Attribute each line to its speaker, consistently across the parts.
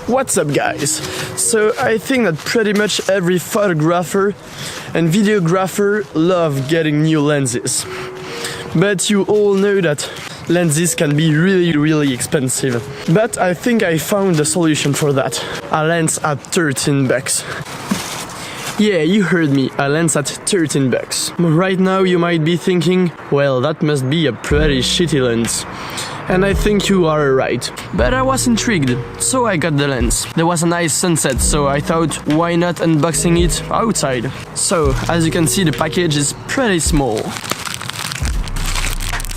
Speaker 1: What's up guys? So I think that pretty much every photographer and videographer love getting new lenses. But you all know that lenses can be really expensive. But I think I found a solution for that. A lens at 13 bucks. Yeah, you heard me, a lens at 13 bucks. Right now you might be thinking, well, that must be a pretty shitty lens. And I think you are right. But I was intrigued, so I got the lens. There was a nice sunset, so I thought, why not unboxing it outside? So, as you can see, the package is pretty small.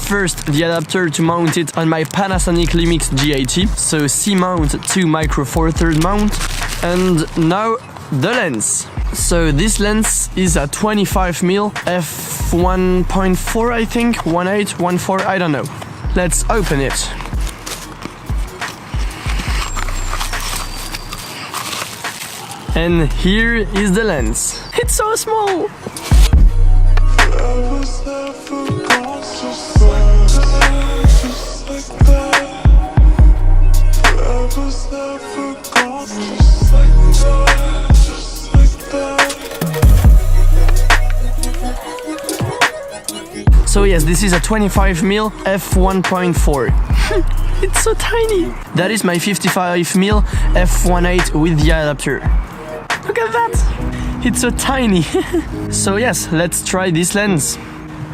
Speaker 1: First, the adapter to mount it on my Panasonic Lumix GIT, so C-mount to Micro Four Third mount. And now, the lens. So this lens is a 25mm f1.4, I think, 1.8, 1.4, I don't know. Let's open it. And here is the lens. It's so small! So yes, this is a 25mm f1.4. It's so tiny. That is my 55mm f1.8 with the adapter. Look at that. It's so tiny. So yes, let's try this lens.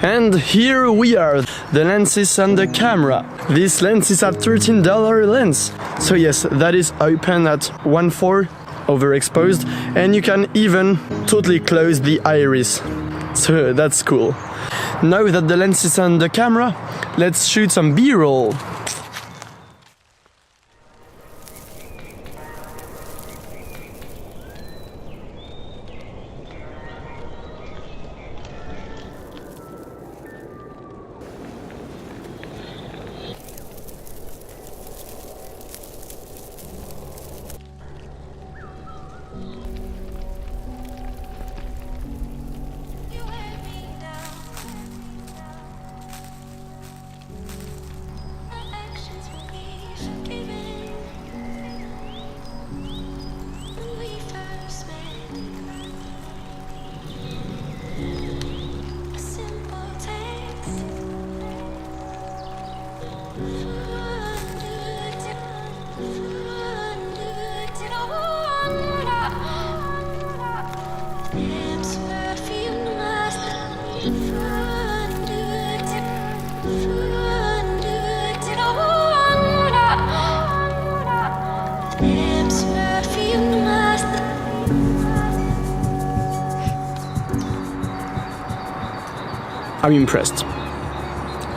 Speaker 1: And here we are. The lens is on the camera. This lens is a $13 lens. So yes, that is open at 1.4, overexposed, and you can even totally close the iris. So that's cool. Now that the lens is on the camera, let's shoot some B-roll. I'm impressed.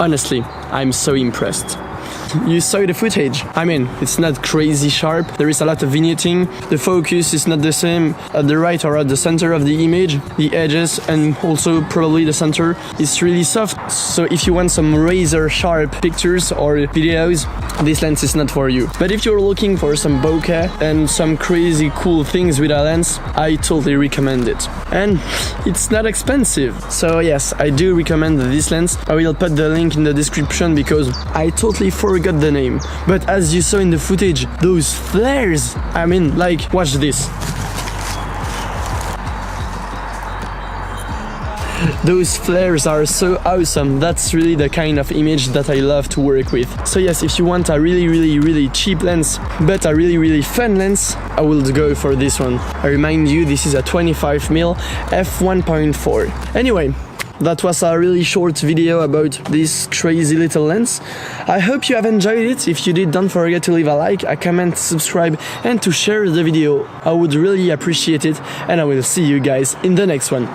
Speaker 1: Honestly, I'm so impressed. You saw the footage. I mean, it's not crazy sharp. There is a lot of vignetting. The focus is not the same at the right or at the center of the image. The edges and also probably the center is really soft. So if you want some razor sharp pictures or videos, this lens is not for you. But if you're looking for some bokeh and some crazy cool things with a lens, I totally recommend it. And it's not expensive. So yes, I do recommend this lens. I will put the link in the description because I totally forgot the name. But as you saw in the footage, those flares, I mean, like, watch this. Those flares are so awesome. That's really the kind of image that I love to work with. So yes, if you want a really cheap lens, but a really fun lens, I will go for this one. I remind you, this is a 25mm f1.4. Anyway, that was a really short video about this crazy little lens. I hope you have enjoyed it. If you did, don't forget to leave a like, a comment, subscribe, and to share the video. I would really appreciate it, and I will see you guys in the next one.